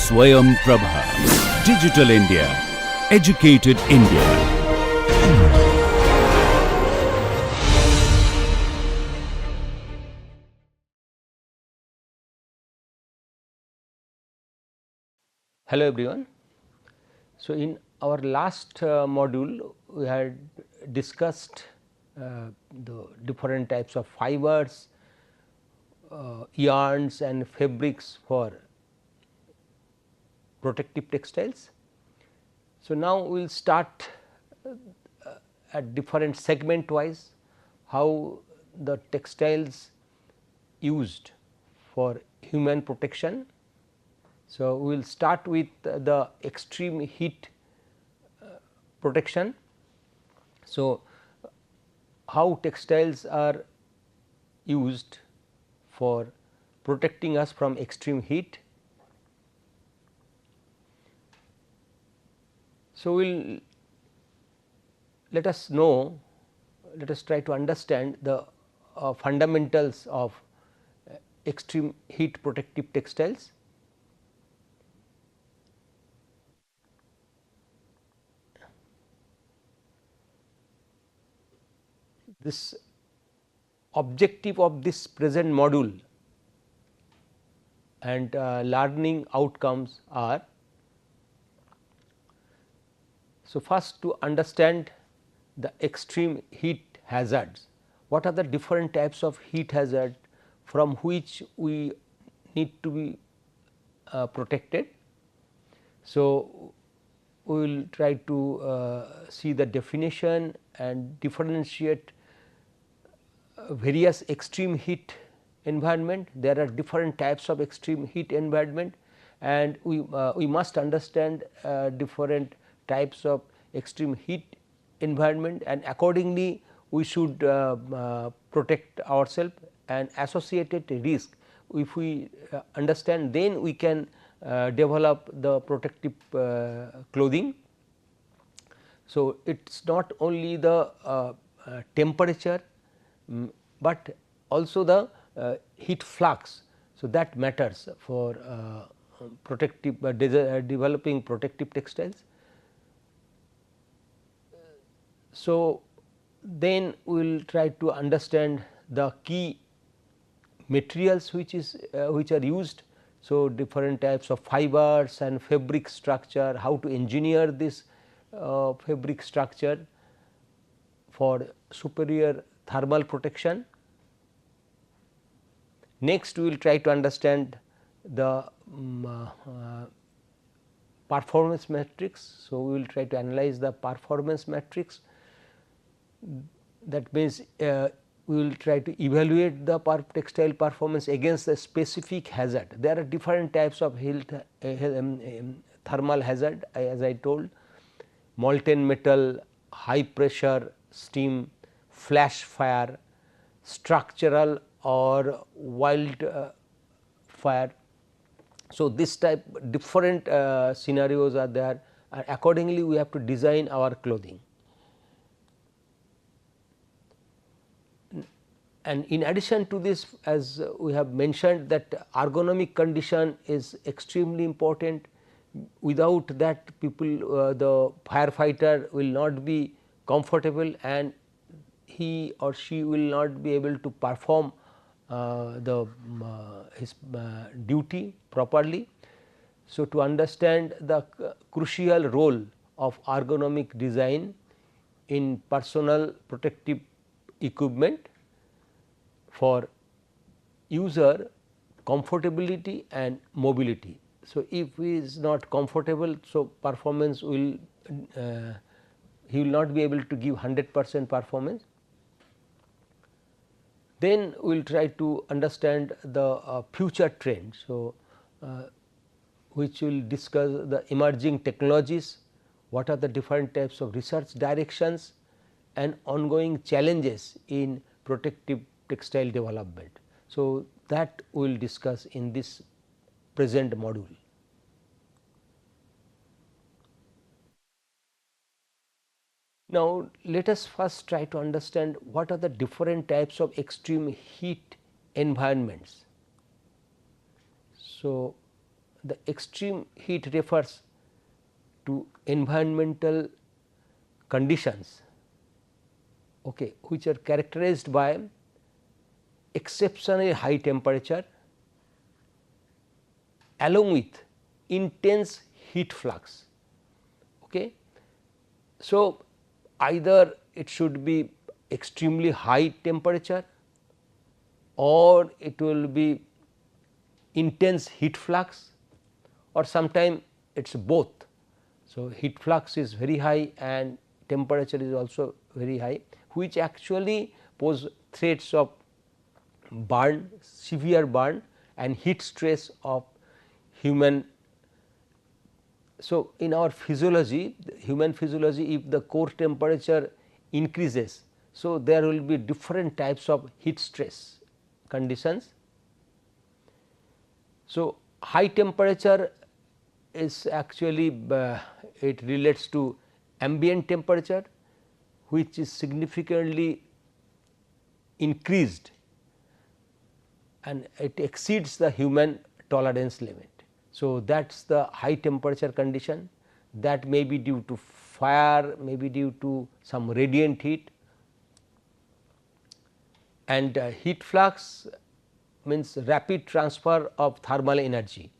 Swayam Prabha. Digital India. Educated India. Hello everyone. So, in our last module we had discussed the different types of fibers, yarns and fabrics for protective textiles. So, now we will start at different segment wise how the textiles used for human protection. So, we will start with the extreme heat protection. So, how textiles are used for protecting us from extreme heat. So, we will let us try to understand the fundamentals of extreme heat protective textiles. This objective of this present module and learning outcomes are, so first to understand the extreme heat hazards. What are the different types of heat hazard from which we need to be protected. So, we will try to see the definition and differentiate various extreme heat environment. There are different types of extreme heat environment and we must understand different types of extreme heat environment, and accordingly we should protect ourselves and associated risk. If we understand, then we can develop the protective clothing. So, it is not only the temperature, but also the heat flux. So, that matters for protective developing protective textiles. So, then we will try to understand the key materials which are used. So, different types of fibers and fabric structure, how to engineer this fabric structure for superior thermal protection. Next, we will try to understand the performance matrix. So, we will try to analyze the performance matrix. That means, we will try to evaluate the textile performance against a specific hazard. There are different types of thermal hazard, as I told: molten metal, high pressure steam, flash fire, structural or wild fire. So, this type different scenarios are there, and accordingly we have to design our clothing. And in addition to this, as we have mentioned, that ergonomic condition is extremely important. Without that, people the firefighter will not be comfortable and he or she will not be able to perform his duty properly. So, to understand the crucial role of ergonomic design in personal protective equipment for user comfortability and mobility. So, if he is not comfortable, so performance will he will not be able to give 100% performance. Then we will try to understand the future trend. So, which will discuss the emerging technologies, what are the different types of research directions and ongoing challenges in protective textile development. So, that we will discuss in this present module. Now, let us first try to understand what are the different types of extreme heat environments. So, the extreme heat refers to environmental conditions, okay, which are characterized by exceptionally high temperature along with intense heat flux. Okay. So, either it should be extremely high temperature or it will be intense heat flux, or sometime it is both. So, heat flux is very high and temperature is also very high, which actually pose threats of burn, severe burn and heat stress of human. So, in our physiology, human physiology, if the core temperature increases, so there will be different types of heat stress conditions. So, high temperature is actually it relates to ambient temperature, which is significantly increased and it exceeds the human tolerance limit. So, that is the high temperature condition, that may be due to fire, may be due to some radiant heat, and heat flux means rapid transfer of thermal energy.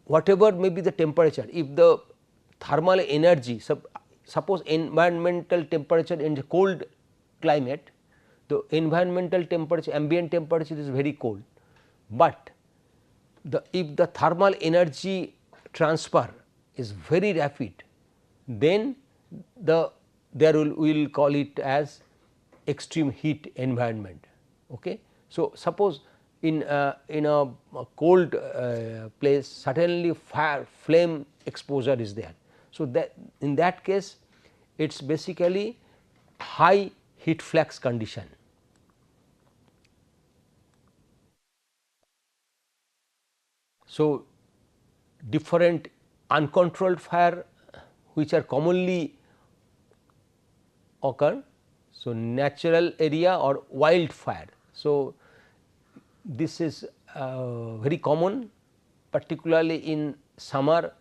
Whatever may be the temperature, if the thermal energy, suppose environmental temperature in the cold climate, the environmental temperature, ambient temperature is very cold, but if the thermal energy transfer is very rapid, then there we will call it as extreme heat environment. Okay. So, suppose in a cold place suddenly flame exposure is there. So, that in that case it is basically high heat flux condition. So, different uncontrolled fire which are commonly occur. So, natural area or wildfire. So, this is very common, particularly in summer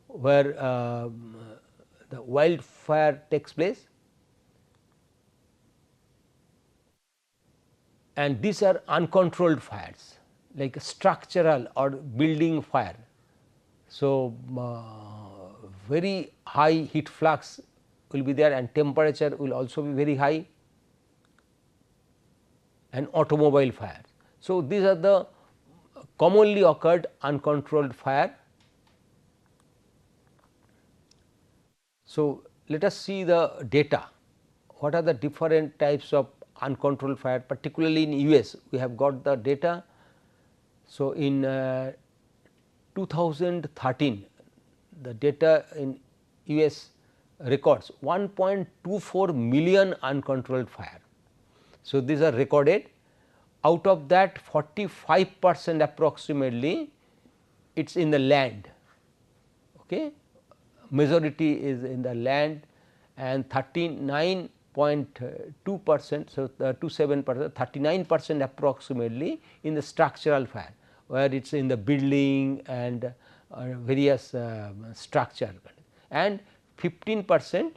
where the wildfire takes place, and these are uncontrolled fires like structural or building fire. So, very high heat flux will be there and temperature will also be very high, and automobile fire. So, these are the commonly occurred uncontrolled fire. So, let us see the data, what are the different types of uncontrolled fire, particularly in US we have got the data. So, in 2013 the data in US records 1.24 million uncontrolled fire. So, these are recorded, out of that 45% approximately it is in the land, okay. Majority is in the land and 39.2%, so 27%, 39% approximately in the structural fire, where it is in the building and various structure, and 15%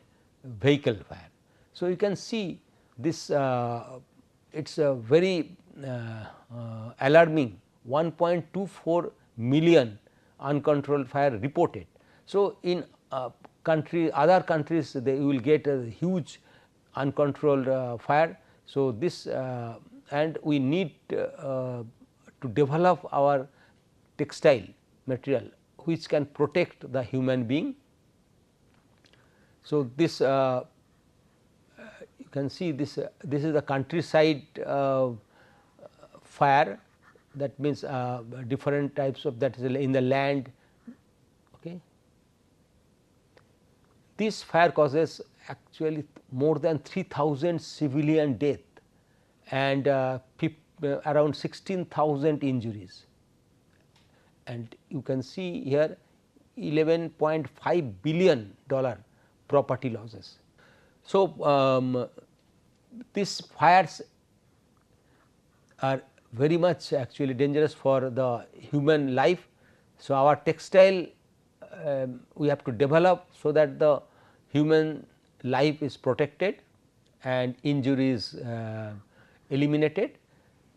vehicle fire. So, you can see this it is a very alarming 1.24 million uncontrolled fire reported. So, in other countries they will get a huge uncontrolled fire. So, this and we need to develop our textile material which can protect the human being. So, this you can see this is the countryside fire, that means different types of, that is in the land. Okay. This fire causes actually more than 3,000 civilian death and around 16,000 injuries, and you can see here $11.5 billion property losses. So, these fires are very much actually dangerous for the human life. So, our textile we have to develop so that the human life is protected and injuries eliminated.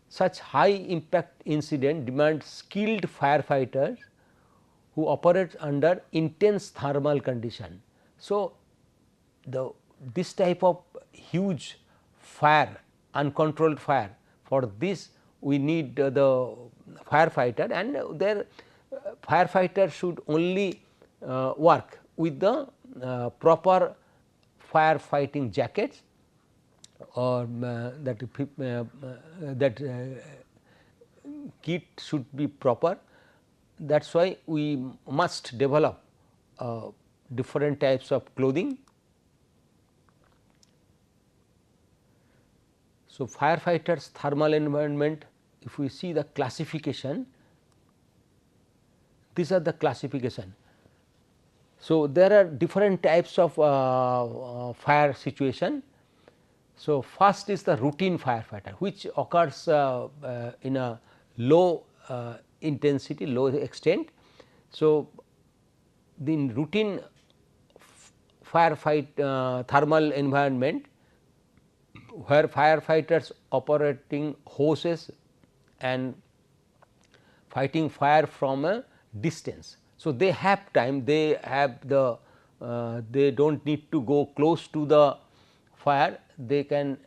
Such high impact incident demand skilled firefighters who operate under intense thermal condition. So, this type of huge fire, uncontrolled fire, for this we need the firefighter, and their firefighter should only work with the proper firefighting jackets, or that kit should be proper. That is why we must develop different types of clothing. So, firefighters thermal environment, if we see the classification, these are the classification. So, there are different types of fire situation. So, first is the routine firefighter, which occurs in a low intensity, low extent. So, the routine firefight thermal environment, where firefighters operating hoses and fighting fire from a distance. So, they have time, they have the they do not need to go close to the fire, they can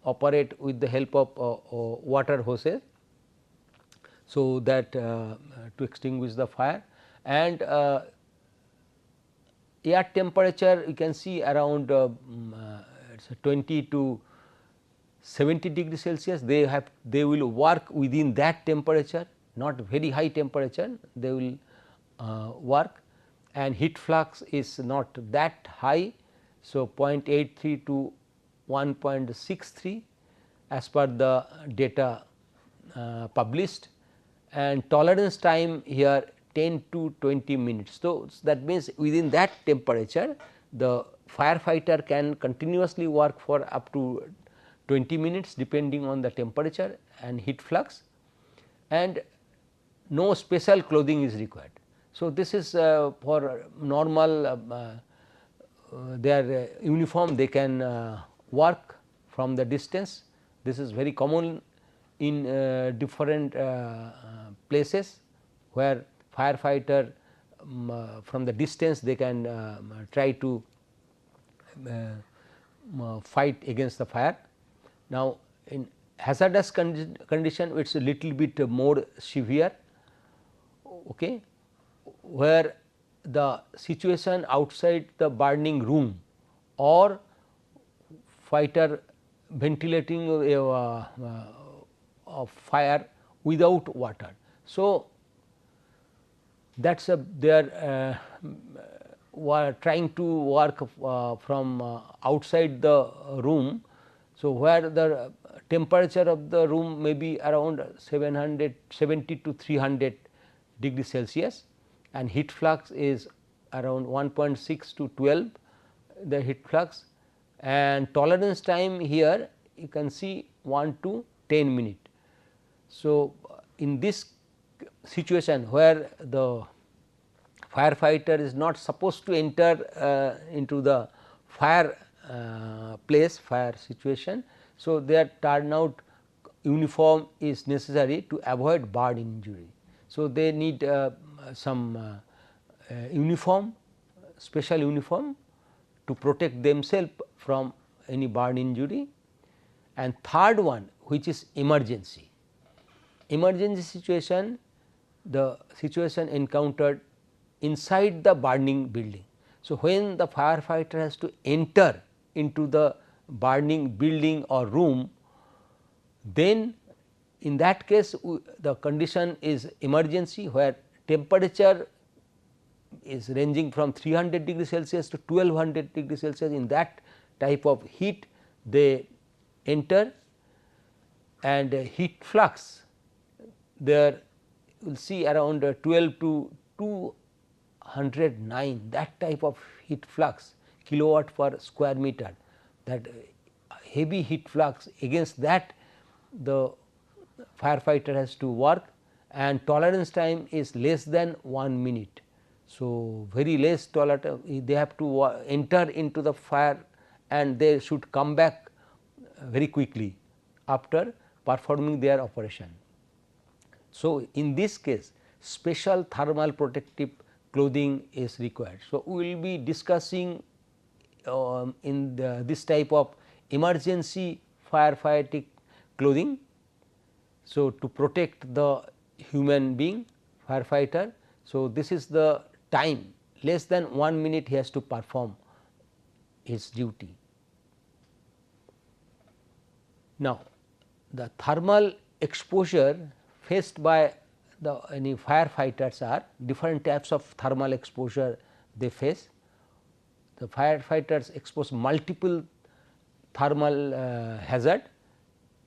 operate with the help of water hoses. So, that to extinguish the fire, and air temperature you can see around 20 to 70 degree Celsius. They will work within that temperature, not very high temperature, they will work, and heat flux is not that high. So, 0.83 to 1.63 as per the data published, and tolerance time here 10 to 20 minutes. So, that means within that temperature the firefighter can continuously work for up to 20 minutes depending on the temperature and heat flux, and no special clothing is required. So, this is for normal their uniform, they can work from the distance. This is very common in different places where firefighter from the distance they can try to fight against the fire. Now, in hazardous condition it is a little bit more severe, okay, where the situation outside the burning room or fighter ventilating of fire without water. So, that is they are trying to work from outside the room. So, where the temperature of the room may be around 770 to 300 degree Celsius, and heat flux is around 1.6 to 12 the heat flux, and tolerance time here you can see 1 to 10 minute. So, in this situation where the firefighter is not supposed to enter into the fire place, fire situation. So, their turnout uniform is necessary to avoid burn injury. So, they need some uniform, special uniform to protect themselves from any burn injury. And third one, which is emergency. Emergency situation, the situation encountered inside the burning building. So, when the firefighter has to enter into the burning building or room, then in that case the condition is emergency, where temperature is ranging from 300 degree Celsius to 1200 degree Celsius. In that type of heat they enter, and heat flux there you will see around 12 to 209, that type of heat flux kilowatt per square meter, that heavy heat flux. Against that the firefighter has to work, and tolerance time is less than 1 minute. So, very less tolerance, they have to enter into the fire and they should come back very quickly after performing their operation. So, in this case special thermal protective clothing is required. So, we will be discussing in this type of emergency firefighting clothing. So, to protect the human being firefighter. So, this is the time, less than 1 minute he has to perform his duty. Now, the thermal exposure faced by the any firefighters are different types of thermal exposure they face. The firefighters expose multiple thermal hazard.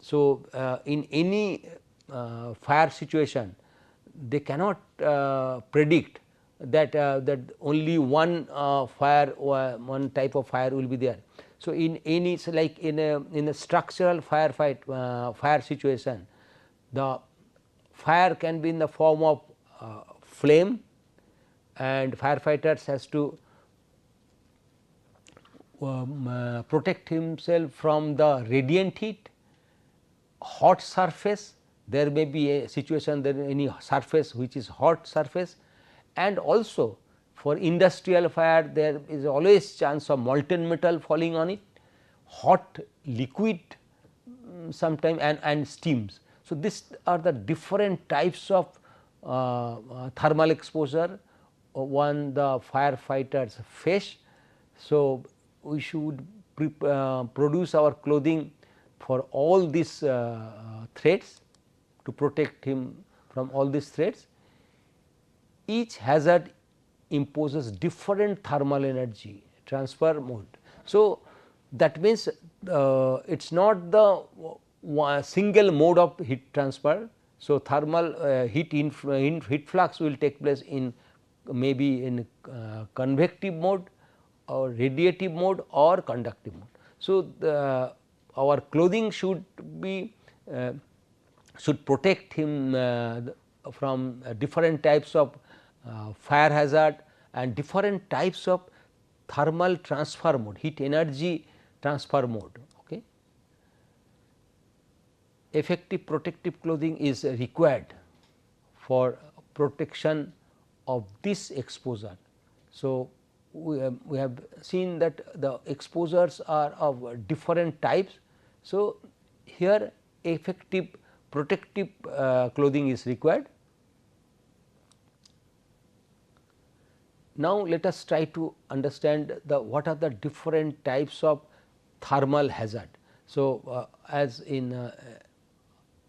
So, in any fire situation they cannot predict that that only one fire or one type of fire will be there. So, in any like in a structural fire situation, the fire can be in the form of flame, and firefighters has to protect himself from the radiant heat, hot surface. There may be a situation that any surface which is hot surface, and also for industrial fire there is always chance of molten metal falling on it, hot liquid sometime and steams. So, these are the different types of thermal exposure one the firefighters face. So, we should produce our clothing for all these threats to protect him from all these threats. Each hazard imposes different thermal energy transfer mode. So, that means it is not the single mode of heat transfer. So, thermal heat flux will take place in maybe in convective mode or radiative mode or conductive mode. So, our clothing should be should protect him from different types of fire hazard and different types of thermal transfer mode, heat energy transfer mode. Okay. Effective protective clothing is required for protection of this exposure. So, we have seen that the exposures are of different types. So, here effective protective clothing is required. Now, let us try to understand the what are the different types of thermal hazard. So, as in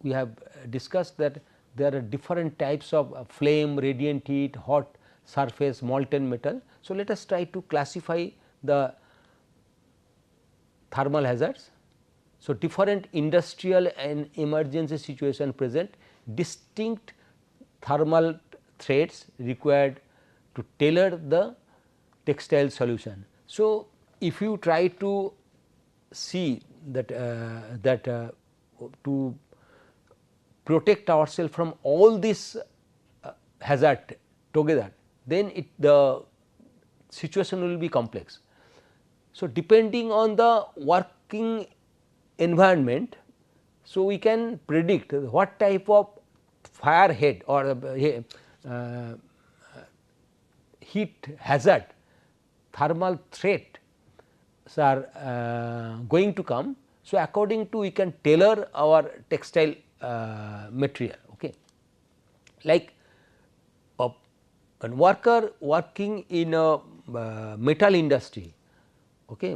we have discussed that there are different types of flame, radiant heat, hot surface, molten metal. So, let us try to classify the thermal hazards. So, different industrial and emergency situation present distinct thermal threats required to tailor the textile solution. So, if you try to see that to protect ourselves from all this hazard together, then the situation will be complex. So, depending on the working environment, so we can predict what type of fire head or heat hazard thermal threat are going to come. So, according to we can tailor our textile material. Okay. Like a worker working in a metal industry, okay,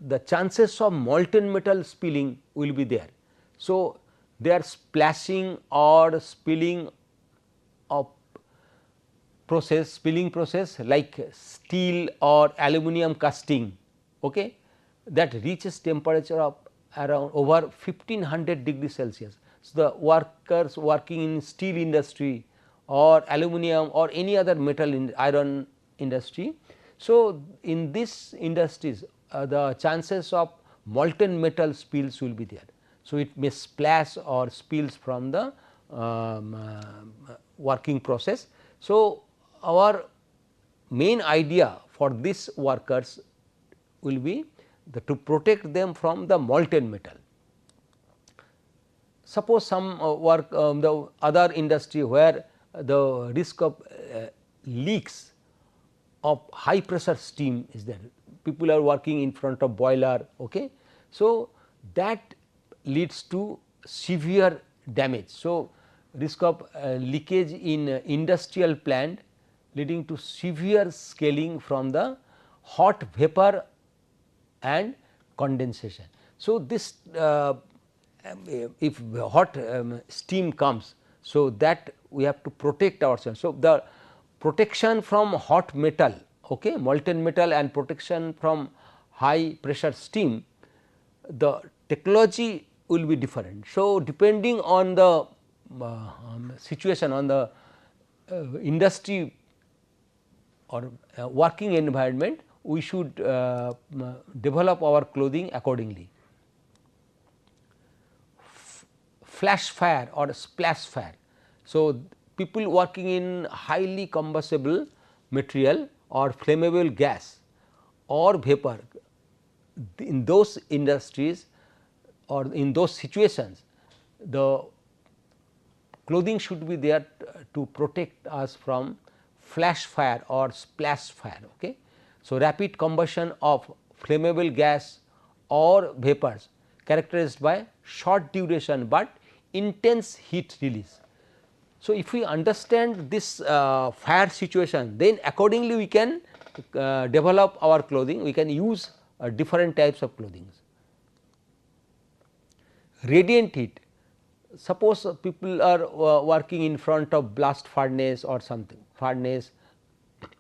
the chances of molten metal spilling will be there. So, their splashing or spilling of spilling process like steel or aluminum casting, okay, that reaches temperature of around over 1500 degrees Celsius. So, the workers working in steel industry or aluminum or any other metal iron industry. So, in these industries the chances of molten metal spills will be there. So, it may splash or spills from the working process. So, our main idea for these workers will be to protect them from the molten metal. Suppose some work the other industry where the risk of leaks of high pressure steam is there, people are working in front of boiler. Okay. So, that leads to severe damage. So, risk of leakage in industrial plant leading to severe scaling from the hot vapor and condensation. So, this if hot steam comes, so that we have to protect ourselves. So, the protection from hot metal, okay, molten metal and protection from high pressure steam, the technology will be different. So, depending on the situation, on the industry or working environment, we should develop our clothing accordingly. Flash fire or splash fire. So, people working in highly combustible material or flammable gas or vapor, in those industries or in those situations, the clothing should be there to protect us from flash fire or splash fire. Okay. So, rapid combustion of flammable gas or vapors characterized by short duration, but intense heat release. So, if we understand this fire situation, then accordingly we can develop our clothing, we can use different types of clothing. Radiant heat, suppose people are working in front of blast furnace or something, furnace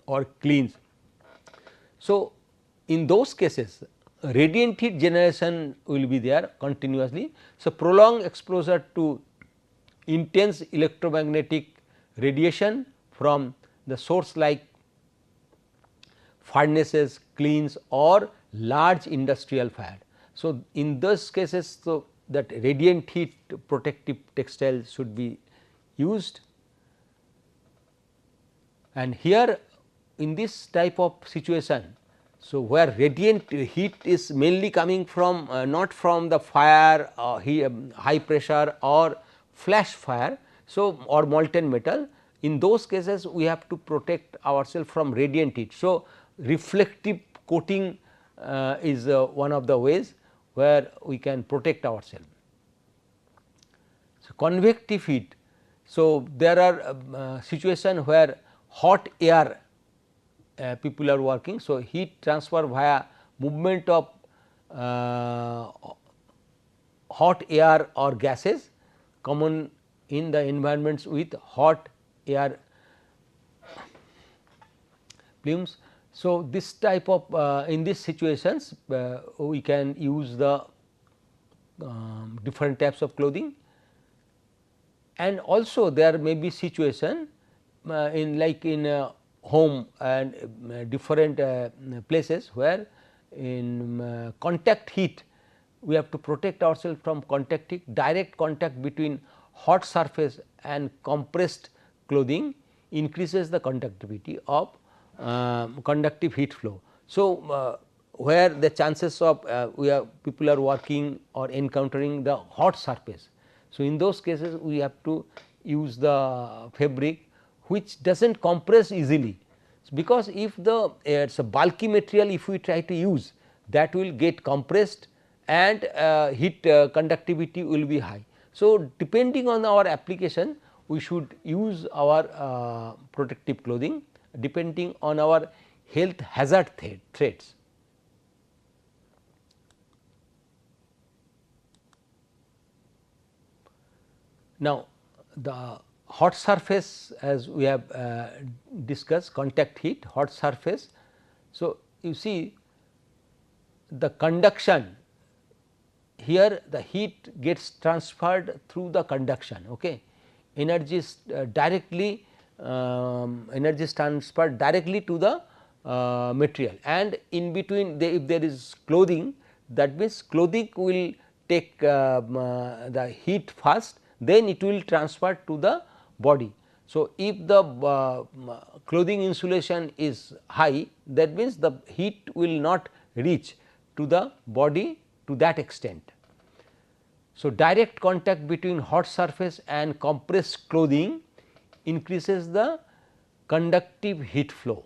or kilns. So, in those cases radiant heat generation will be there continuously. So, prolonged exposure to intense electromagnetic radiation from the source like furnaces, kilns or large industrial fire. So, in those cases, so that radiant heat protective textiles should be used, and here in this type of situation. So, where radiant heat is mainly coming from not from the fire, high pressure or flash fire, so or molten metal, in those cases we have to protect ourselves from radiant heat. So, reflective coating is one of the ways where we can protect ourselves. So, convective heat. So, there are situations where hot air people are working. So, heat transfer via movement of hot air or gases common in the environments with hot air plumes. So, this type of in these situations we can use the different types of clothing, and also there may be situation in like in home and different places where in contact heat we have to protect ourselves from contact heat. Direct contact between hot surface and compressed clothing increases the conductivity of conductive heat flow. So, where the chances of people are working or encountering the hot surface. So, in those cases we have to use the fabric which does not compress easily, because if the it is a bulky material, if we try to use, that will get compressed and heat conductivity will be high. So, depending on our application, we should use our protective clothing depending on our health hazard threats. Now, the hot surface, as we have discussed, contact heat, hot surface. So, you see the conduction here, the heat gets transferred through the conduction. Okay. Energy is directly energy is transferred directly to the material, and in between if there is clothing, that means clothing will take the heat first, then it will transfer to the body. So, if the clothing insulation is high, that means the heat will not reach to the body to that extent. So, direct contact between hot surface and compressed clothing increases the conductive heat flow,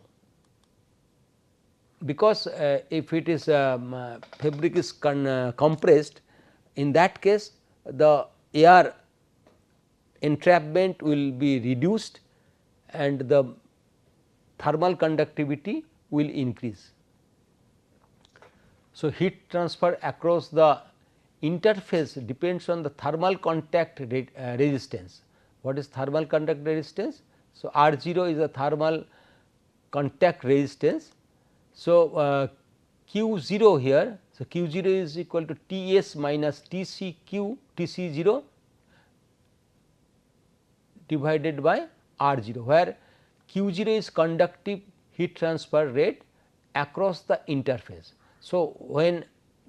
because if it is fabric is compressed, in that case the air entrapment will be reduced and the thermal conductivity will increase. So, heat transfer across the interface depends on the thermal contact resistance. What is thermal contact resistance? So, R 0 is the thermal contact resistance. So, Q 0 here, so Q 0 is equal to T s minus T c Q T c 0 divided by R 0, where Q 0 is conductive heat transfer rate across the interface. So, when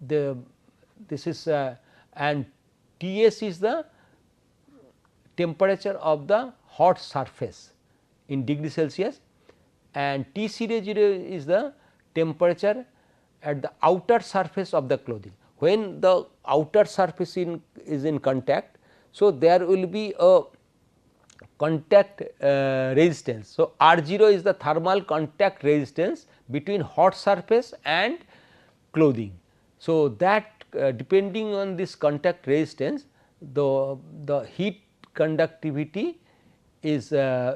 this is and T s is the temperature of the hot surface in degree Celsius, and T 0 is the temperature at the outer surface of the clothing. When the outer surface is in contact, so there will be a contact resistance. So, R 0 is the thermal contact resistance between hot surface and clothing. So, that depending on this contact resistance, the heat conductivity is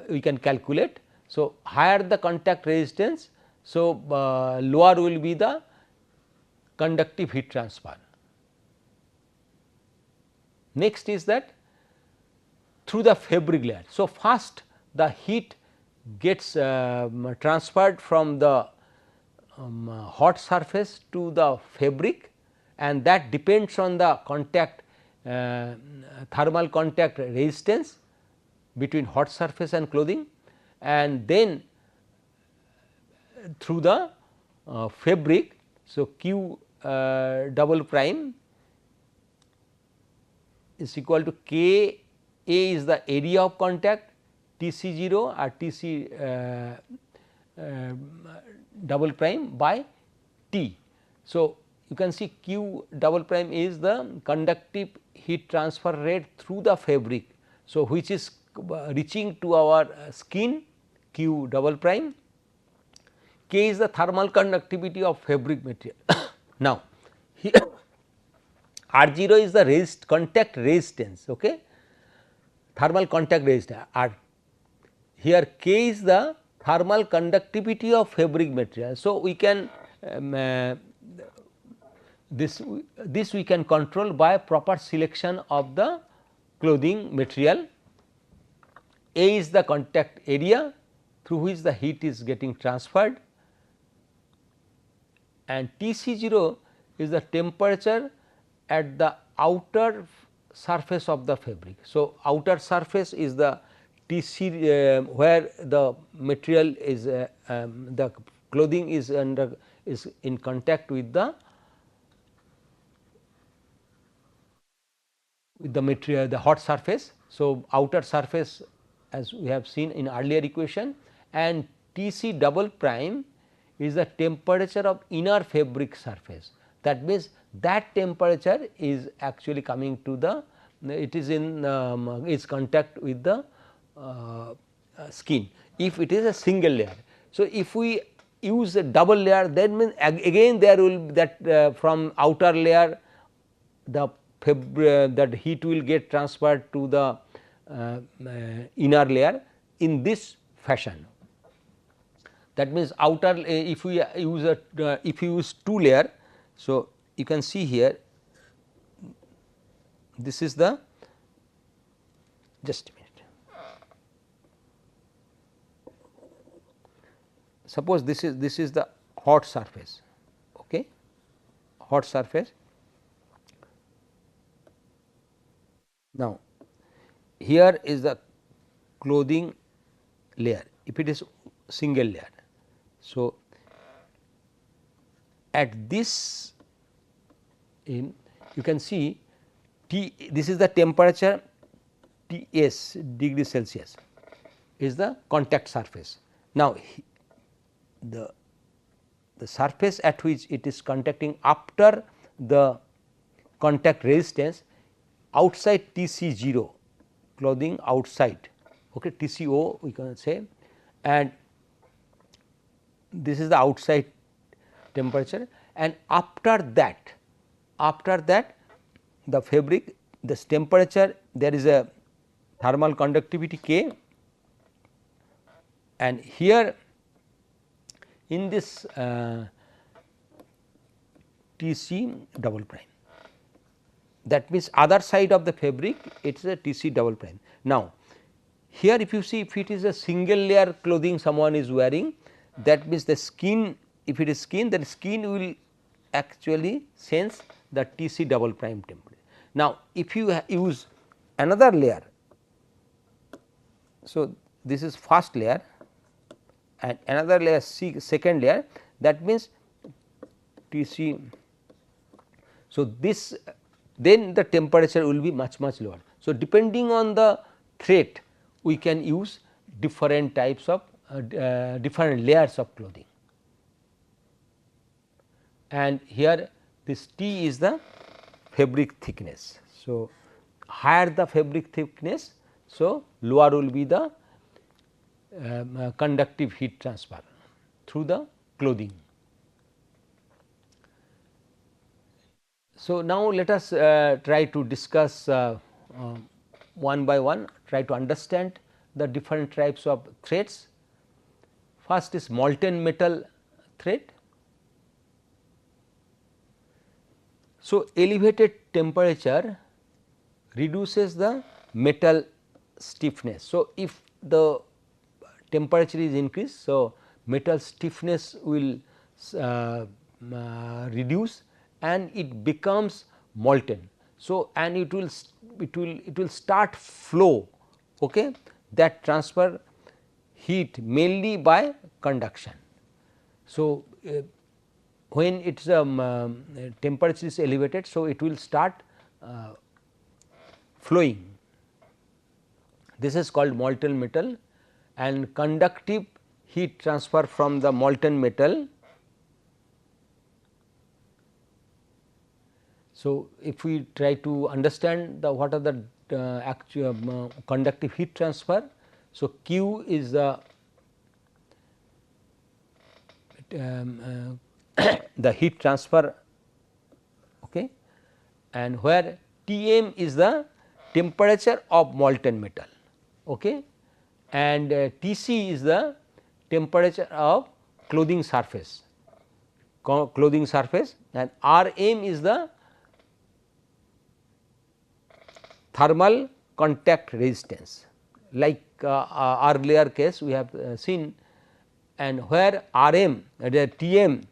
we can calculate. So, higher the contact resistance, so lower will be the conductive heat transfer. Next is that through the fabric layer. So, first the heat gets transferred from the hot surface to the fabric, and that depends on the contact thermal contact resistance between hot surface and clothing, and then through the fabric. So, Q double prime is equal to K A is the area of contact, T c 0 or T c double prime by T. So, you can see Q double prime is the conductive heat transfer rate through the fabric. So, which is reaching to our skin, Q double prime. K is the thermal conductivity of fabric material. Now, here R 0 is the contact resistance, okay? Thermal contact resistance. Here K is the thermal conductivity of fabric material. So, we can this we can control by proper selection of the clothing material. A is the contact area through which the heat is getting transferred, and T c 0 is the temperature at the outer surface of the fabric. So, outer surface is the T c where the material is the clothing is in contact with the material, the hot surface. So, outer surface as we have seen in earlier equation, and T c double prime is the temperature of inner fabric surface. That means, that temperature is actually coming to the it is in its contact with the skin, if it is a single layer. So, if we use a double layer, then means again there will be that from outer layer the that heat will get transferred to the inner layer in this fashion. That means, outer if we use a if you use two layer. So, you can see here this is the just a minute. Suppose this is the hot surface, okay, hot surface. Now, here is the clothing layer, if it is single layer. So, at this you can see T, this is the temperature Ts degree Celsius is the contact surface. Now, the surface at which it is contacting after the contact resistance outside Tc0 clothing outside, okay, Tco we can say, and this is the outside temperature, and after that the fabric, this temperature, there is a thermal conductivity K, and here in this Tc double prime, that means other side of the fabric it is a Tc double prime. Now, here if you see, if it is a single layer clothing someone is wearing, that means the skin, if it is skin, then skin will actually sense the Tc double prime temperature. Now, if you use another layer, so this is first layer and another layer second layer, that means Tc. So, this then the temperature will be much lower. So, depending on the thread we can use different types of different layers of clothing, and here this T is the fabric thickness. So, higher the fabric thickness, so lower will be the conductive heat transfer through the clothing. So, now let us try to discuss one by one, try to understand the different types of threads. First is molten metal thread. So, elevated temperature reduces the metal stiffness. So, if the temperature is increased, so metal stiffness will reduce and it becomes molten. So, and it will start flow, okay, that transfer heat mainly by conduction. So, when its temperature is elevated, so it will start flowing. This is called molten metal, and conductive heat transfer from the molten metal. So, if we try to understand the what are the actual conductive heat transfer. So, Q is the the heat transfer, okay, and where Tm is the temperature of molten metal, okay, and Tc is the temperature of clothing surface, and Rm is the thermal contact resistance, like earlier case we have seen, and where Rm Tm,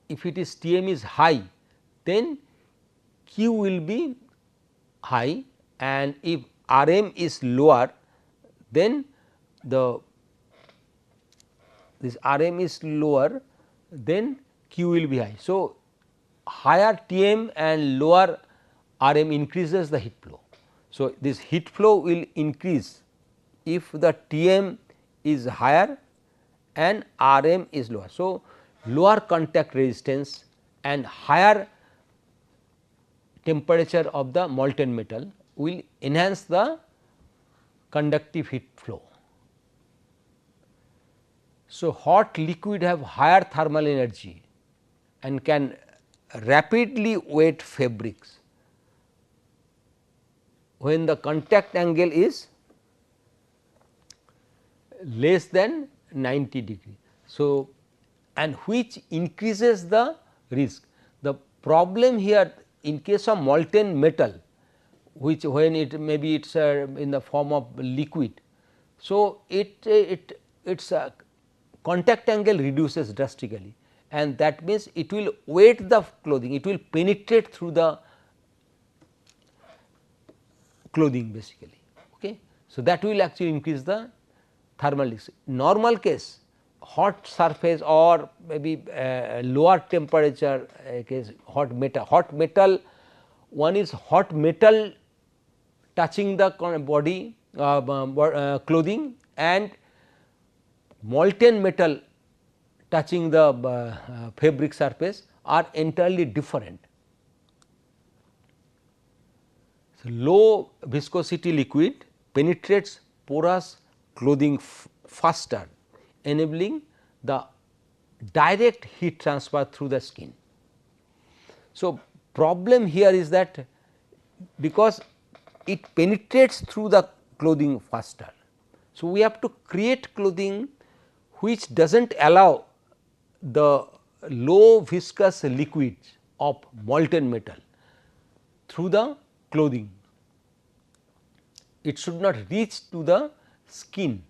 if it is Tm is high, then Q will be high, and if Rm is lower, then this Rm is lower, then Q will be high. So, higher Tm and lower Rm increases the heat flow. So, this heat flow will increase if the Tm is higher and Rm is lower. So, lower contact resistance and higher temperature of the molten metal will enhance the conductive heat flow. So, hot liquid have higher thermal energy and can rapidly wet fabrics when the contact angle is less than 90 degree. So, and which increases the risk. The problem here in case of molten metal, which when it maybe it is in the form of liquid. So, its contact angle reduces drastically, and that means it will wet the clothing, it will penetrate through the clothing basically. Okay. So, that will actually increase the thermal risk. Normal case, hot surface or maybe lower temperature case, hot metal one is hot metal touching the body clothing and molten metal touching the fabric surface are entirely different. So, low viscosity liquid penetrates porous clothing faster, enabling the direct heat transfer through the skin. So, problem here is that because it penetrates through the clothing faster. So, we have to create clothing which does not allow the low viscous liquids of molten metal through the clothing. It should not reach to the skin.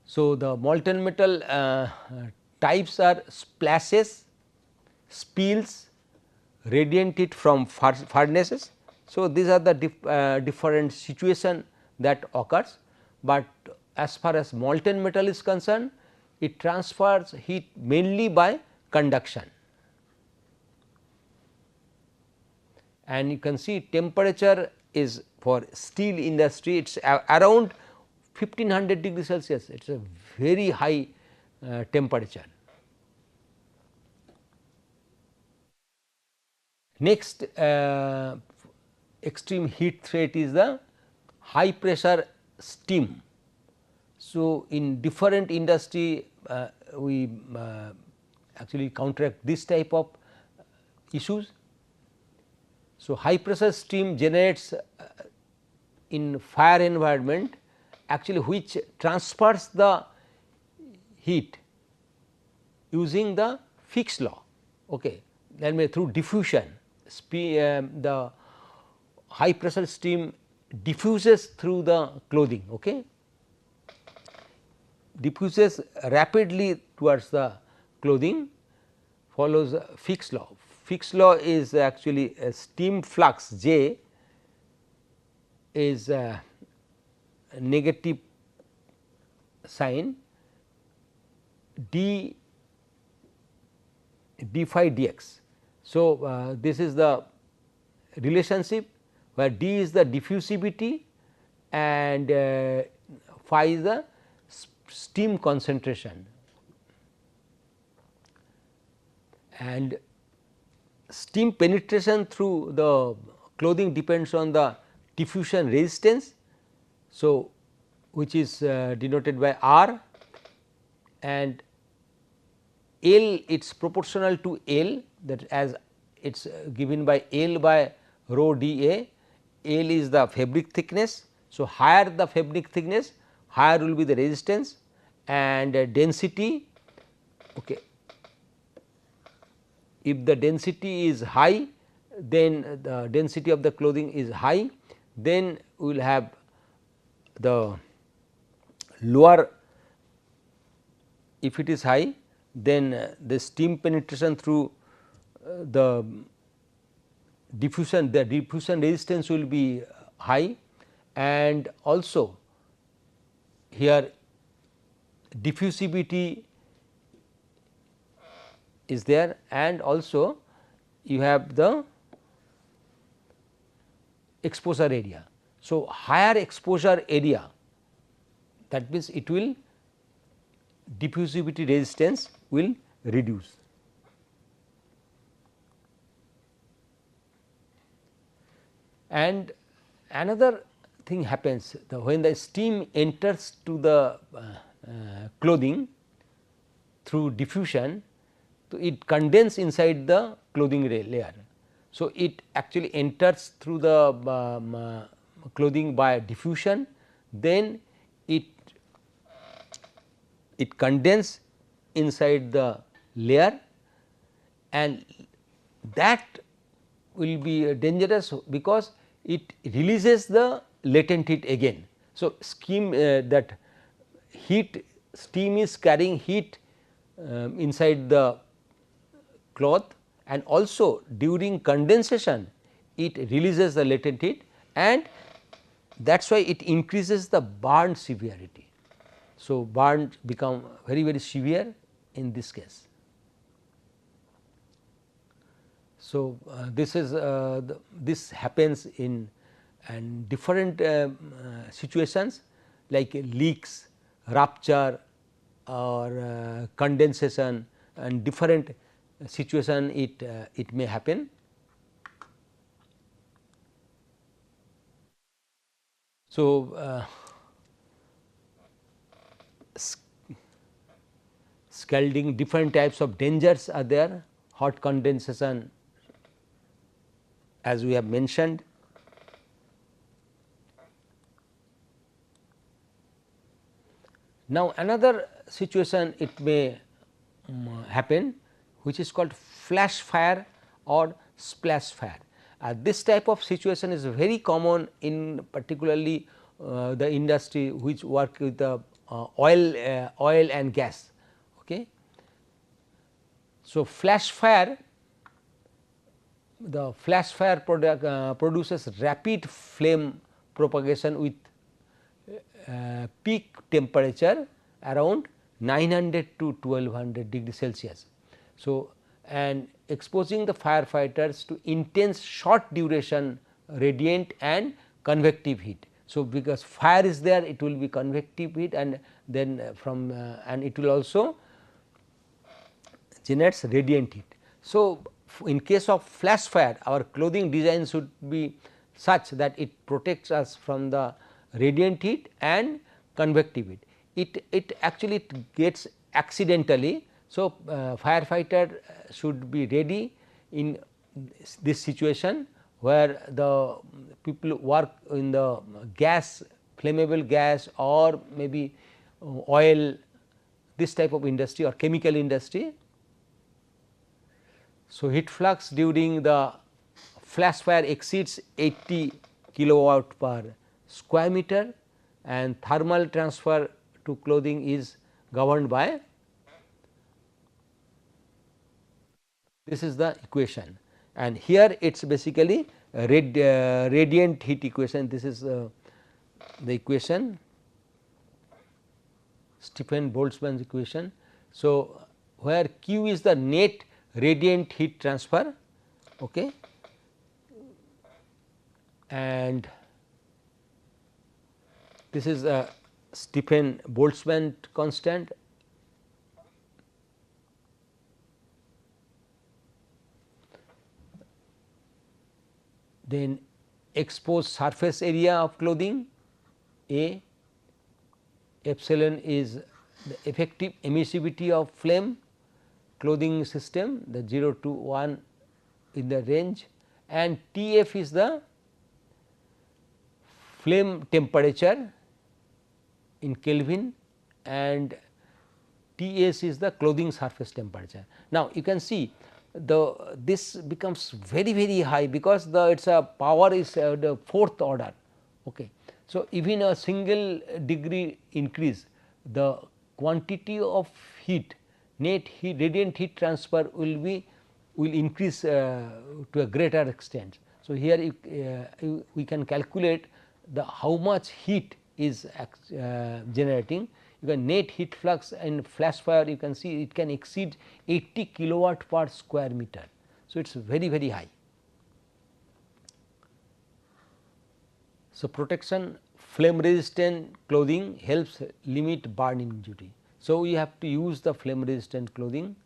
So, the molten metal types are splashes, spills, radiant heat from furnaces. So, these are the different situation that occurs, but as far as molten metal is concerned, it transfers heat mainly by conduction. And you can see temperature is for steel industry, it is around 1500 degree Celsius, it is a very high temperature. Next extreme heat threat is the high pressure steam. So, in different industry we actually counteract this type of issues. So, high pressure steam generates in fire environment actually which transfers the heat using the Fick's law, okay, that means through diffusion. The high pressure steam diffuses through the clothing, okay, diffuses rapidly towards the clothing, follows Fick's law. Fick's law is actually a steam flux J is a negative sign d phi dx. So, this is the relationship where d is the diffusivity and phi is the steam concentration, and steam penetration through the clothing depends on the diffusion resistance. So, which is denoted by R, and L it is proportional to L, that as it is given by L by rho dA. L is the fabric thickness. So, higher the fabric thickness, higher will be the resistance, and density. Okay. If the density is high, then the density of the clothing is high, then we will have the lower, if it is high, then the steam penetration through the diffusion resistance will be high, and also here diffusivity is there, and also you have the exposure area. So, higher exposure area, that means it will diffusivity resistance will reduce. And another thing happens, when the steam enters to the clothing through diffusion, so it condenses inside the clothing layer. So, it actually enters through the clothing by diffusion, then it condenses inside the layer, and that will be dangerous because it releases the latent heat again. So, that heat steam is carrying heat inside the cloth, and also during condensation it releases the latent heat, and that is why it increases the burn severity. So, burn become very severe in this case. So, this is this happens in and different situations like leaks, rupture or condensation, and different situation it may happen. So, scalding, different types of dangers are there, hot condensation as we have mentioned. Now, another situation it may happen, which is called flash fire or splash fire. This type of situation is very common in particularly the industry which work with the oil and gas. Okay. So, flash fire, the flash fire produces rapid flame propagation with peak temperature around 900 to 1200 degree Celsius. So, and exposing the firefighters to intense short duration radiant and convective heat. So, because fire is there, it will be convective heat, and then from and it will also generates radiant heat. So, in case of flash fire, our clothing design should be such that it protects us from the radiant heat and convective heat. It actually gets accidentally. So, firefighter should be ready in this situation where the people work in the gas, flammable gas, or maybe oil, this type of industry or chemical industry. So, heat flux during the flash fire exceeds 80 kilowatt per square meter, and thermal transfer to clothing is governed by, this is the equation, and here it is basically radiant heat equation. This is the equation, Stephen-Boltzmann's equation. So, where Q is the net radiant heat transfer, okay, and this is a Stephen-Boltzmann constant. Then exposed surface area of clothing, A, epsilon is the effective emissivity of flame clothing system, the 0 to 1 in the range, and Tf is the flame temperature in Kelvin, and Ts is the clothing surface temperature. Now, you can see this becomes very high because its power is the fourth order. Okay. So, even a single degree increase, the quantity of heat, net heat, radiant heat transfer will increase to a greater extent. So, here we can calculate how much heat is generating. You can net heat flux and flash fire, you can see it can exceed 80 kilowatt per square meter. So, it is very high. So, protection flame resistant clothing helps limit burn injury. So, we have to use the flame resistant clothing,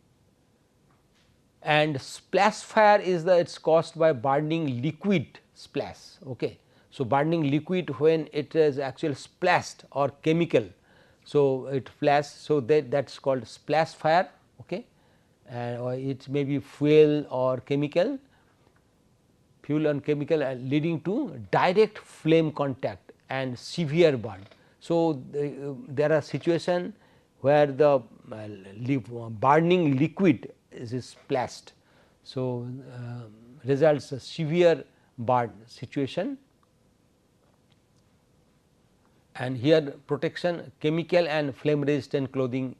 and splash fire is it is caused by burning liquid splash. Okay. So, burning liquid when it is actually splashed or chemical. So, it flash, so that is called splash fire, okay, or it may be fuel or chemical, fuel and chemical, leading to direct flame contact and severe burn. So, there are situations where the burning liquid is splashed. So, results a severe burn situation, and here protection chemical and flame resistant clothing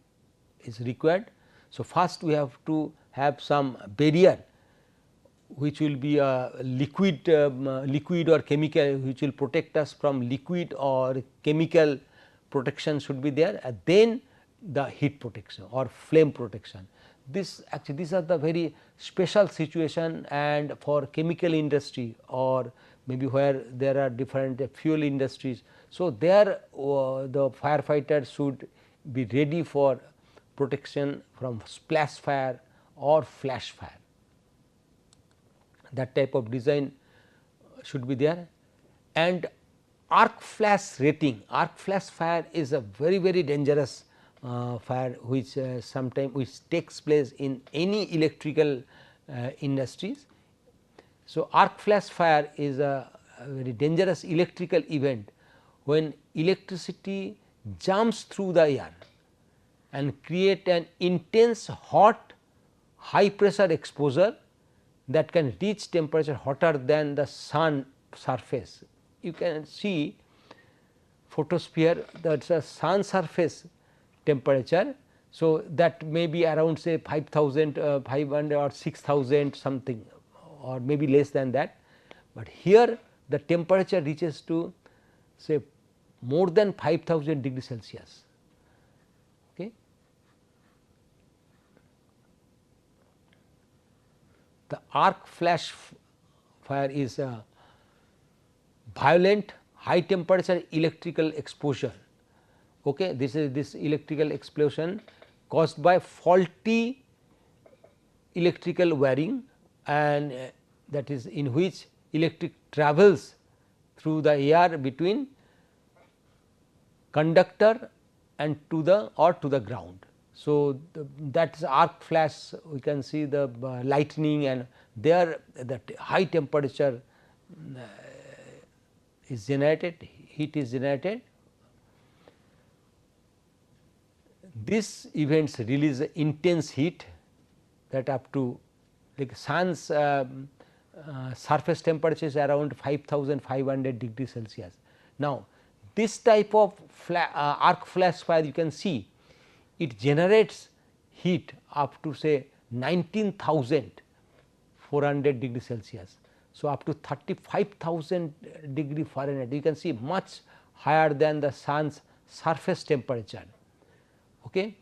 is required. So, first we have to have some barrier which will be a liquid or chemical, which will protect us from liquid or chemical protection should be there, and then the heat protection or flame protection. this actually these are the very special situation, and for chemical industry or maybe where there are different fuel industries. So, there the firefighter should be ready for protection from splash fire or flash fire. That type of design should be there. And arc flash rating, arc flash fire is a very dangerous fire which sometimes which takes place in any electrical industries. So, arc flash fire is a very dangerous electrical event when electricity jumps through the air and create an intense hot high pressure exposure that can reach temperature hotter than the sun surface. You can see photosphere, that is a sun surface temperature. So, that may be around say 5,500 or 6,000 something, or maybe less than that, but here the temperature reaches to say more than 5,000 degree Celsius. Okay. The arc flash fire is a violent high temperature electrical exposure. Okay. This is this electrical explosion caused by faulty electrical wiring, and that is in which electric travels through the air between conductor and to the ground. So, that is arc flash, we can see the lightning, and there that high temperature is generated, heat is generated. These events release intense heat that up to like sun's surface temperature is around 5,500 degree Celsius. Now, this type of arc flash fire, you can see it generates heat up to say 19,400 degree Celsius. So, up to 35,000 degree Fahrenheit, you can see much higher than the sun's surface temperature. Okay.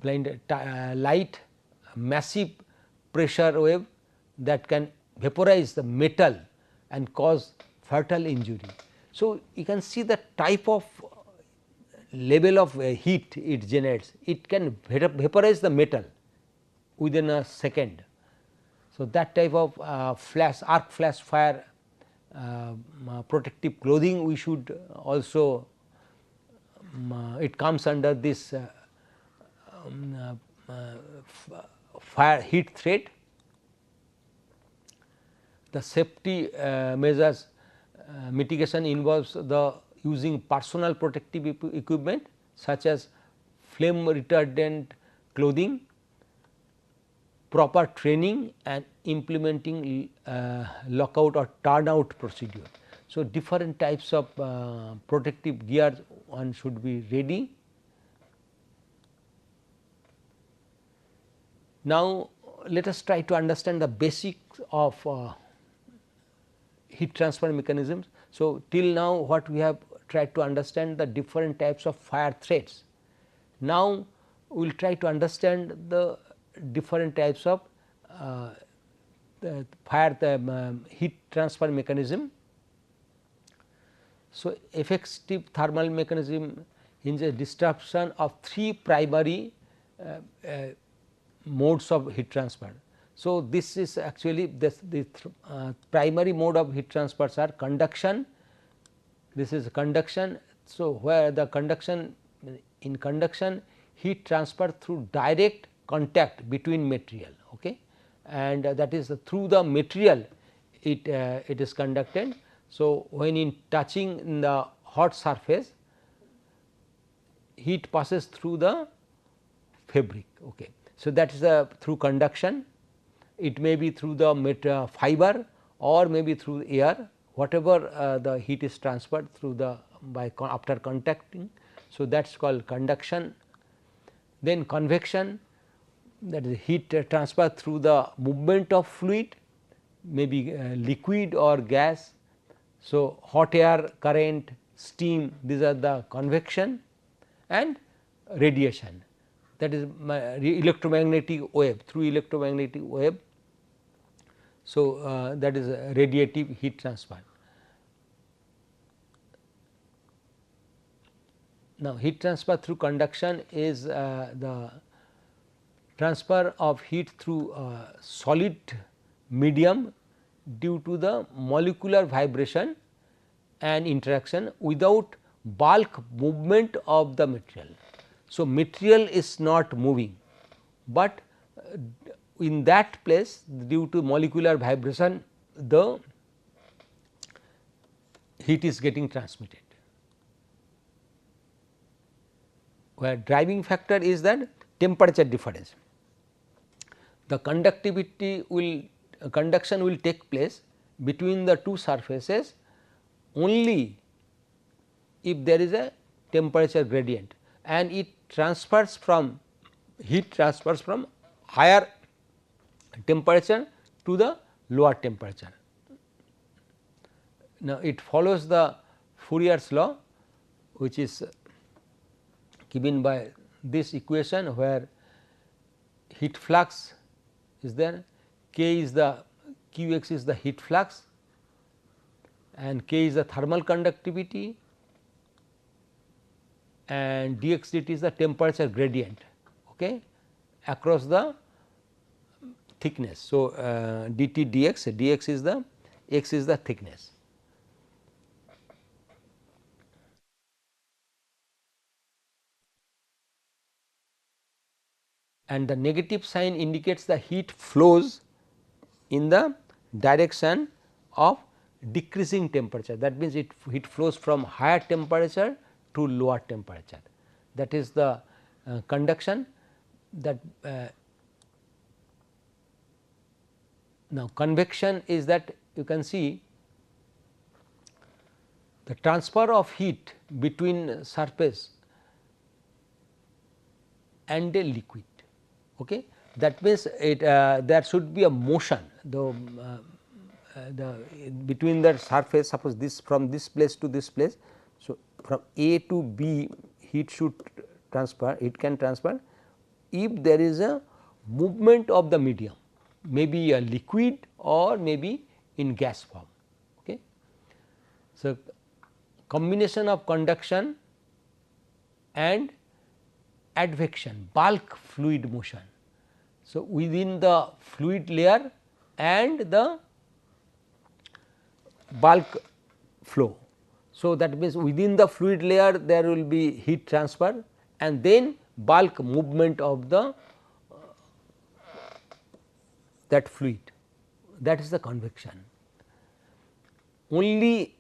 Light massive pressure wave that can vaporize the metal and cause fatal injury. So, you can see the type of level of heat it generates, it can vaporize the metal within a second. So, that type of arc flash fire protective clothing we should also it comes under this fire heat threat. The safety measures mitigation involves the using personal protective equipment such as flame retardant clothing, proper training and implementing lockout or turnout procedure. So, different types of protective gear one should be ready. Now, let us try to understand the basics of heat transfer mechanisms. So, till now what we have tried to understand the different types of fire threats. Now, we will try to understand the different types of heat transfer mechanism. So, effective thermal mechanism is a disruption of three primary modes of heat transfer. So, this is actually the primary mode of heat transfers are conduction, this is conduction. So, where the conduction in conduction heat transfer through direct contact between material, okay, and that is through the material it is conducted. So, when in touching in the hot surface heat passes through the fabric. Okay. So, that is through conduction, it may be through the fiber or maybe through air, whatever the heat is transferred through the after contacting. So, that is called conduction. Then convection, that is heat transfer through the movement of fluid, maybe liquid or gas. So, hot air, current, steam, these are the convection, and radiation. that is electromagnetic wave, through electromagnetic wave. So, that is a radiative heat transfer. Now, heat transfer through conduction is the transfer of heat through solid medium due to the molecular vibration and interaction without bulk movement of the material. So, material is not moving, but in that place due to molecular vibration the heat is getting transmitted, where driving factor is that temperature difference. The conductivity will conduction will take place between the two surfaces only if there is a temperature gradient, and it transfers from heat transfers from higher temperature to the lower temperature. Now, it follows the Fourier's law, which is given by this equation, where heat flux is there, K is the Qx is the heat flux and K is the thermal conductivity and dx dt is the temperature gradient, okay, across the thickness. So, dt dx, dx is the x is the thickness. And the negative sign indicates the heat flows in the direction of decreasing temperature. That means, heat flows from higher temperature to lower temperature. That is the conduction. That now, convection is that you can see the transfer of heat between surface and a liquid. Okay. That means, there should be a motion the between the surface, suppose this from this place to this place. So, from A to B heat should transfer, it can transfer if there is a movement of the medium, maybe a liquid or maybe in gas form. Okay. So, combination of conduction and advection, bulk fluid motion. So, within the fluid layer and the bulk flow. So, that means, within the fluid layer there will be heat transfer and then bulk movement of the that fluid, that is the convection. Only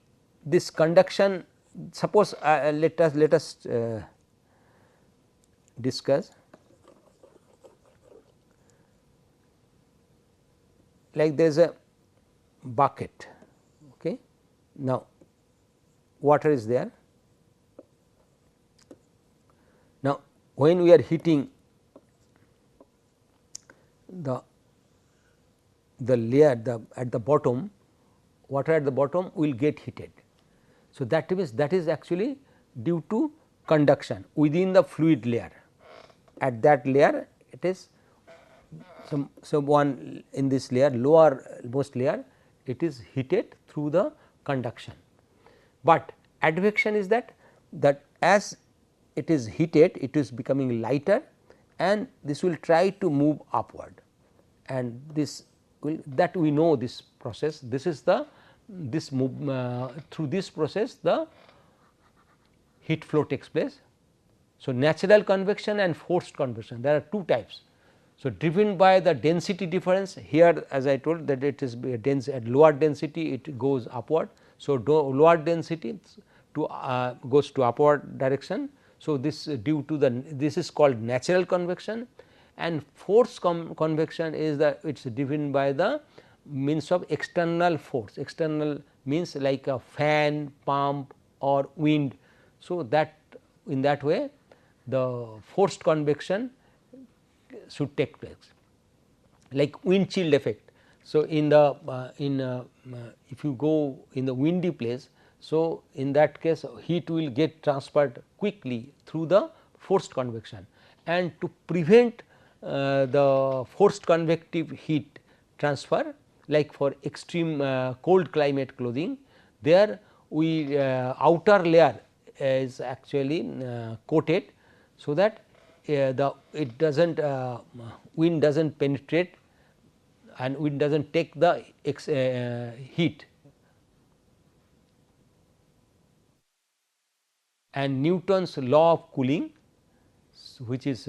this conduction, suppose let us discuss like there is a bucket. Okay. Now, water is there. Now, when we are heating the layer at the bottom, water at the bottom will get heated. So, that means, that is actually due to conduction within the fluid layer. At that layer it is some one in this layer, lower most layer, it is heated through the conduction. But advection is that as it is heated, it is becoming lighter and this will try to move upward, and this will, that we know this process. This is the this move through this process the heat flow takes place. So, natural convection and forced convection, there are two types. So, driven by the density difference, here as I told that it is dense at lower density it goes upward. So, lower density to goes to upward direction. So, this due to the this is called natural convection, and forced convection is the it is driven by the means of external force. External means like a fan, pump or wind. So, that in that way the forced convection should take place, like wind chill effect. So, in the if you go in the windy place, so in that case heat will get transferred quickly through the forced convection, and to prevent the forced convective heat transfer, like for extreme cold climate clothing, there we outer layer is actually coated, so that the it does not wind does not penetrate and wind does not take the heat. And Newton's law of cooling, which is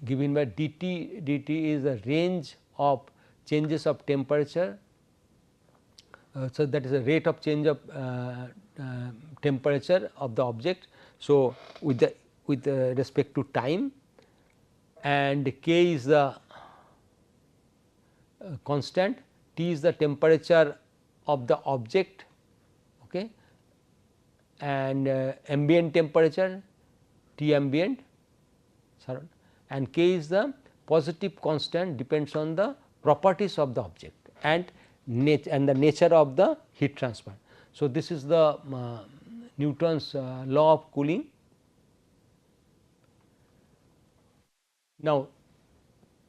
given by dt is the range of changes of temperature. So, that is the rate of change of temperature of the object. So, with respect to time, and k is the constant, T is the temperature of the object, okay, and ambient temperature T ambient, and K is the positive constant, depends on the properties of the object and the nature of the heat transfer. So, this is the Newton's law of cooling. Now,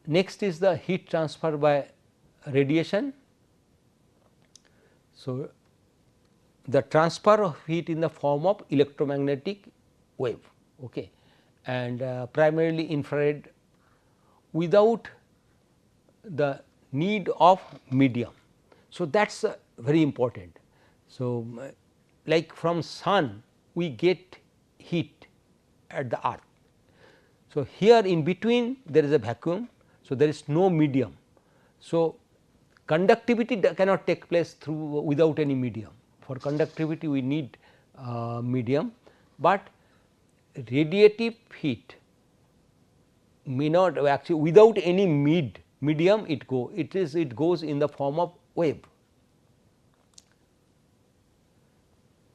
next is the heat transfer by radiation. So, the transfer of heat in the form of electromagnetic wave, okay, and primarily infrared, without the need of medium. So, that is very important. So, like from sun we get heat at the earth. So, here in between there is a vacuum. So, there is no medium. So, conductivity cannot take place through without any medium. For conductivity we need medium, but radiative heat may not actually without any medium it goes in the form of wave.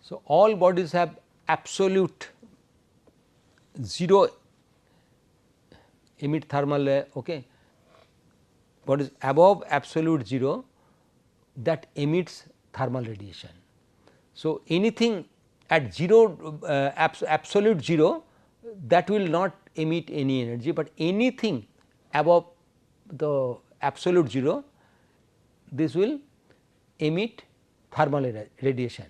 So, all bodies have absolute 0 emit thermal okay, bodies above absolute 0 that emits thermal radiation. So, anything at 0 absolute 0 that will not emit any energy, but anything above the absolute 0 this will emit thermal radiation,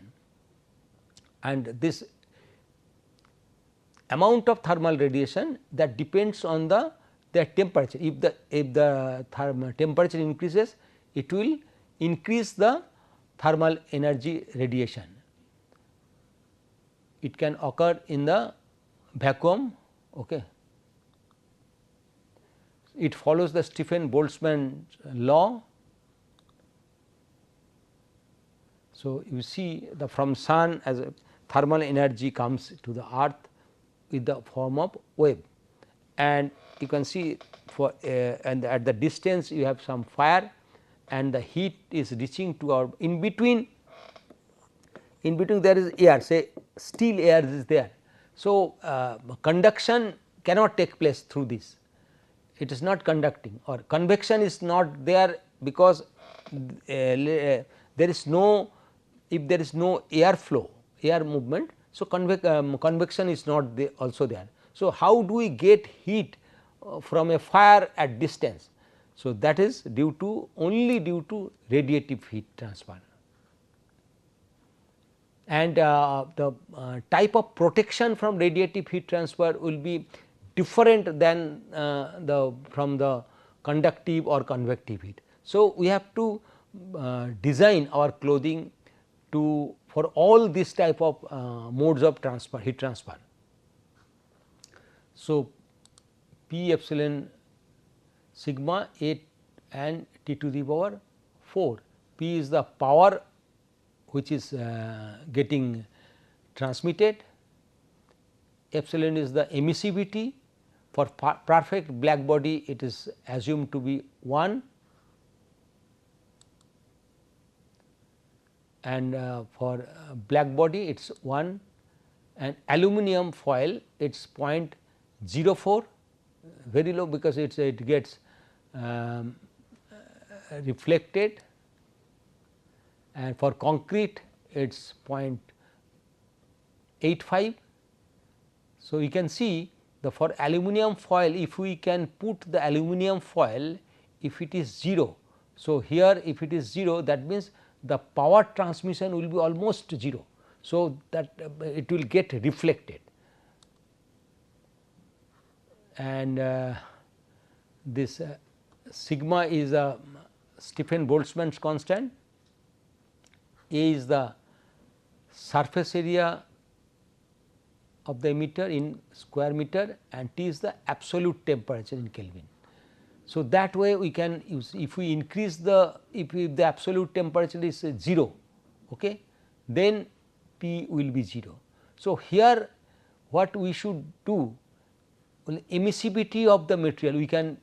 and this amount of thermal radiation that depends on the temperature. If the temperature increases, it will increase the thermal energy radiation. It can occur in the vacuum. Okay. It follows the Stephen Boltzmann law. So, you see the from sun as a thermal energy comes to the earth with the form of wave, and you can see for and at the distance you have some fire, and the heat is reaching to our in between there is air, say still air is there. So, conduction cannot take place through this, it is not conducting, or convection is not there, because there is no, if there is no air flow, air movement. So, convection is not there also there. So, how do we get heat from a fire at distance? So, that is due to only due to radiative heat transfer, and the type of protection from radiative heat transfer will be different than from the conductive or convective heat. So, we have to design our clothing to for all this type of modes of transfer, heat transfer. So, P epsilon sigma 8 and T to the power 4, P is the power which is getting transmitted, epsilon is the emissivity. For perfect black body it is assumed to be 1, and for black body it is 1, and aluminum foil it is 0.04, very low, because it gets reflected, and for concrete it is 0.85, So, you can see the for aluminum foil, if we can put the aluminum foil, if it is 0. So, here if it is 0, that means the power transmission will be almost 0. So, that it will get reflected, and this sigma is a Stephen Boltzmann's constant, A is the surface area of the emitter in square meter, and T is the absolute temperature in Kelvin. So, that way we can use, if we increase the, if the absolute temperature is 0, okay, then P will be 0. So, here what we should do, emissivity of the material, we can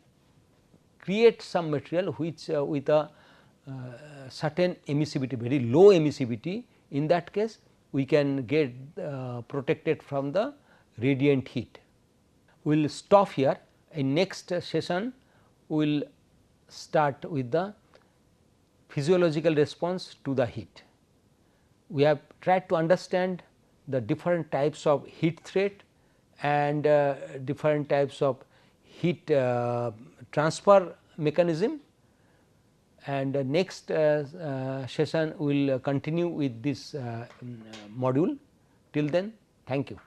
create some material which with a certain emissivity, very low emissivity. In that case we can get protected from the radiant heat. We will stop here. In next session we will start with the physiological response to the heat. We have tried to understand the different types of heat threat and different types of heat transfer mechanism, and next session we will continue with this module. Till then, thank you.